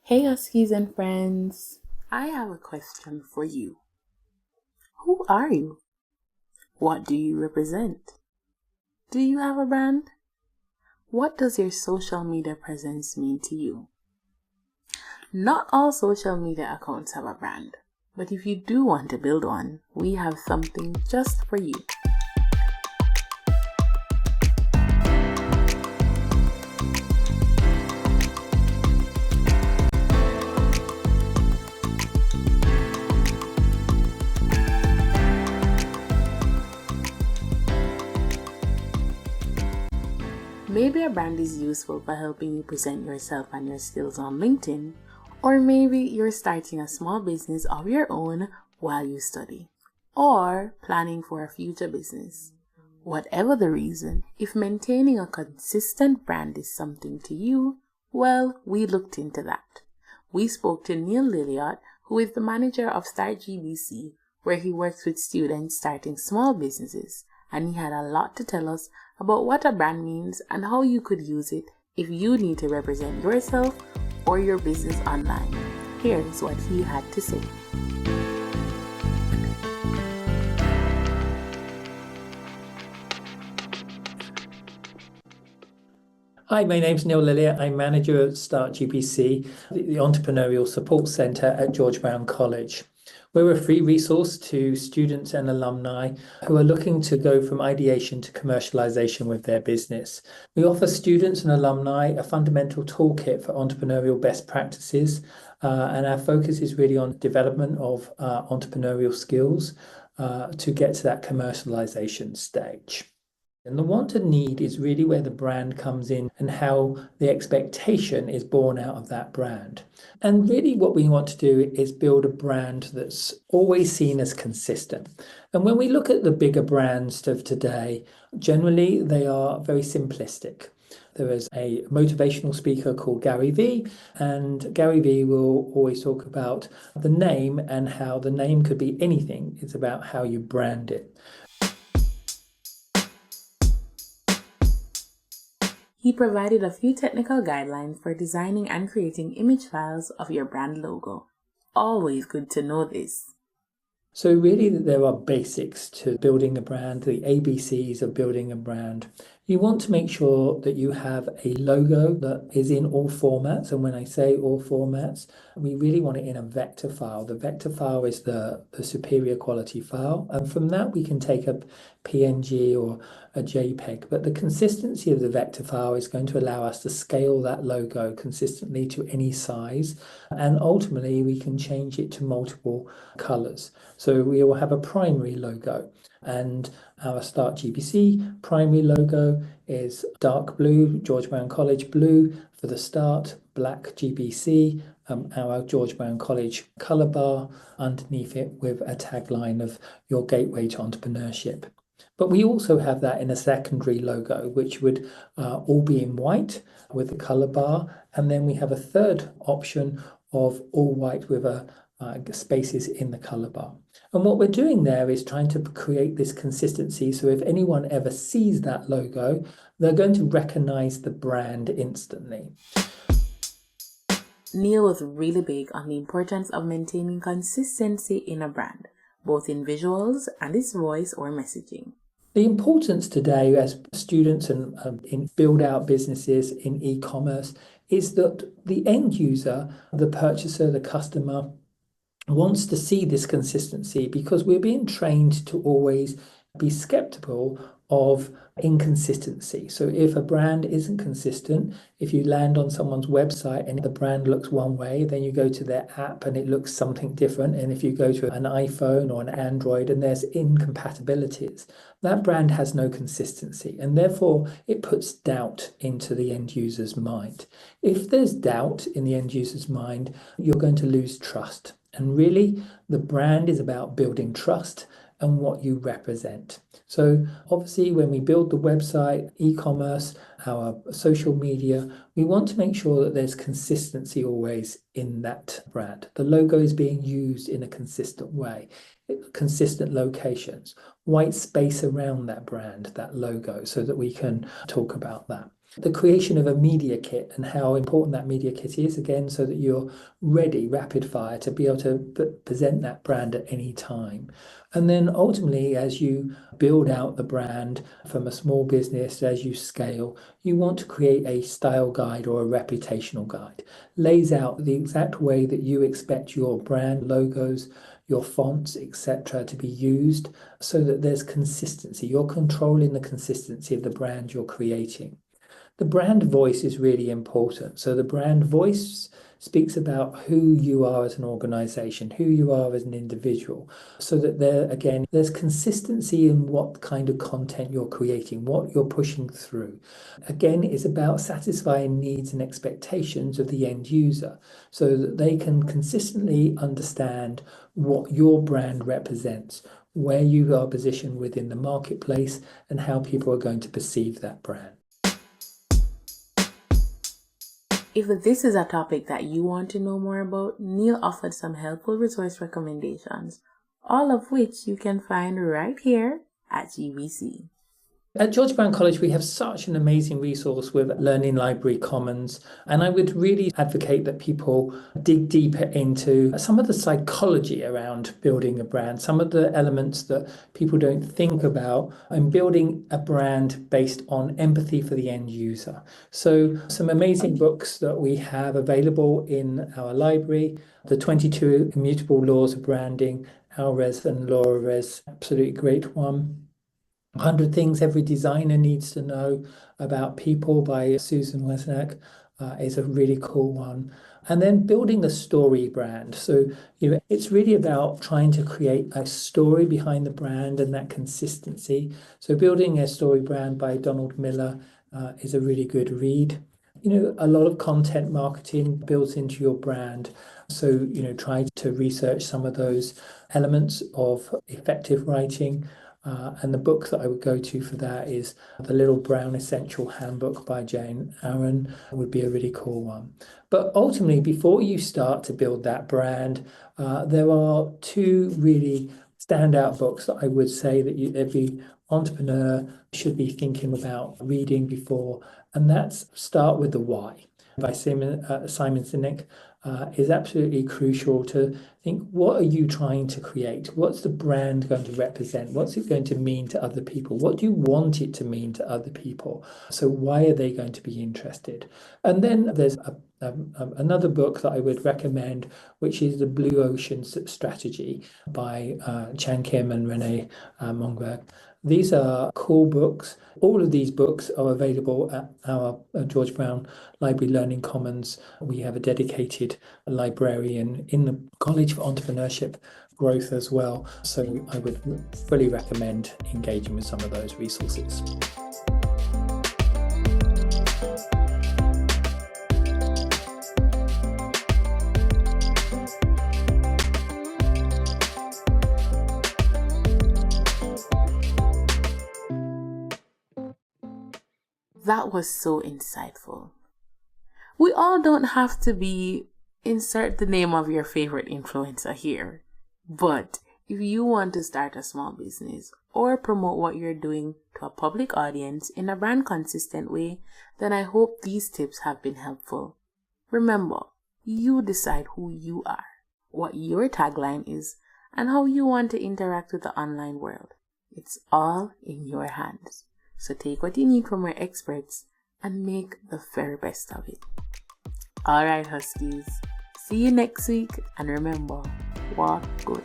Hey, Huskies and friends. I have a question for you. Who are you? What do you represent? Do you have a brand? What does your social media presence mean to you? Not all social media accounts have a brand, but if you do want to build one, we have something just for you. Maybe a brand is useful for helping you present yourself and your skills on LinkedIn, or maybe you're starting a small business of your own while you study, or planning for a future business. Whatever the reason, if maintaining a consistent brand is something to you, well, we looked into that. We spoke to Lilliot, who is the manager of Start GBC, where he works with students starting small businesses, and he had a lot to tell us about what a brand means and how you could use it if you need to represent yourself or your business online. Here's what he had to say. Hi, my name's Lilliot. I'm manager at Start GBC, the Entrepreneurial Support Centre at George Brown College. We're a free resource to students and alumni who are looking to go from ideation to commercialization with their business. We offer students and alumni a fundamental toolkit for entrepreneurial best practices, and our focus is really on development of entrepreneurial skills to get to that commercialization stage. And the want and need is really where the brand comes in and how the expectation is born out of that brand. And really what we want to do is build a brand that's always seen as consistent. And when we look at the bigger brands of today, generally they are very simplistic. There is a motivational speaker called Gary Vee, and Gary Vee will always talk about the name and how the name could be anything. It's about how you brand it. He provided a few technical guidelines for designing and creating image files of your brand logo. Always good to know this. So really there are basics to building a brand, the ABCs of building a brand. You want to make sure that you have a logo that is in all formats. And when I say all formats, we really want it in a vector file. The vector file is the superior quality file. And from that, we can take a PNG or a JPEG. But the consistency of the vector file is going to allow us to scale that logo consistently to any size. And ultimately, we can change it to multiple colors. So we will have a primary logo, and our Start GBC primary logo is dark blue, George Brown College blue for the start, black GBC, our George Brown College color bar underneath it with a tagline of your gateway to entrepreneurship. But we also have that in a secondary logo, which would all be in white with the color bar. And then we have a third option of all white with spaces in the color bar. And what we're doing there is trying to create this consistency. So if anyone ever sees that logo, they're going to recognize the brand instantly. Neil was really big on the importance of maintaining consistency in a brand, both in visuals and its voice or messaging. The importance today as students and in build out businesses in e-commerce is that the end user, the purchaser, the customer, wants to see this consistency because we're being trained to always be skeptical of inconsistency. So if a brand isn't consistent, if you land on someone's website and the brand looks one way, then you go to their app and it looks something different. And if you go to an iPhone or an Android and there's incompatibilities, that brand has no consistency, and therefore it puts doubt into the end user's mind. If there's doubt in the end user's mind, you're going to lose trust. And really, the brand is about building trust and what you represent. So obviously, when we build the website, e-commerce, our social media, we want to make sure that there's consistency always in that brand. The logo is being used in a consistent way, consistent locations, white space around that brand, that logo, so that we can talk about that. The creation of a media kit and how important that media kit is, again, so that you're ready, rapid fire, to be able to present that brand at any time. And then ultimately, as you build out the brand from a small business, as you scale, you want to create a style guide or a reputational guide. Lays out the exact way that you expect your brand logos, your fonts, etc., to be used so that there's consistency. You're controlling the consistency of the brand you're creating. The brand voice is really important. So the brand voice speaks about who you are as an organization, who you are as an individual, so that there's consistency in what kind of content you're creating, what you're pushing through. Again, it's about satisfying needs and expectations of the end user so that they can consistently understand what your brand represents, where you are positioned within the marketplace, and how people are going to perceive that brand. If this is a topic that you want to know more about, Neil offered some helpful resource recommendations, all of which you can find right here at GBC. At George Brown College, we have such an amazing resource with Learning Library Commons, and I would really advocate that people dig deeper into some of the psychology around building a brand, some of the elements that people don't think about, and building a brand based on empathy for the end user. So some amazing books that we have available in our library: The 22 Immutable Laws of Branding, Alres and Laura Res, absolutely great one. 100 Things Every Designer Needs to Know About People by Susan Wesnack is a really cool one. And then Building a Story Brand. So, it's really about trying to create a story behind the brand and that consistency. So Building a Story Brand by Donald Miller is a really good read. A lot of content marketing builds into your brand. So, try to research some of those elements of effective writing. And the book that I would go to for that is The Little Brown Essential Handbook by Jane Aaron. Would be a really cool one. But ultimately, before you start to build that brand, there are two really standout books that I would say that every entrepreneur should be thinking about reading before, and that's Start with the Why by Simon Sinek. Is absolutely crucial to think, what are you trying to create? What's the brand going to represent? What's it going to mean to other people? What do you want it to mean to other people? So why are they going to be interested? And then there's another book that I would recommend, which is The Blue Ocean Strategy by Chan Kim and Renee Mongberg. These are cool books. All of these books are available at our George Brown Library Learning Commons. We have a dedicated librarian in the College for Entrepreneurship Growth as well. So I would fully recommend engaging with some of those resources. That was so insightful. We all don't have to insert the name of your favorite influencer here. But if you want to start a small business or promote what you're doing to a public audience in a brand consistent way, then I hope these tips have been helpful. Remember, you decide who you are, what your tagline is, and how you want to interact with the online world. It's all in your hands. So take what you need from our experts and make the very best of it. All right, Huskies. See you next week. And remember, walk good.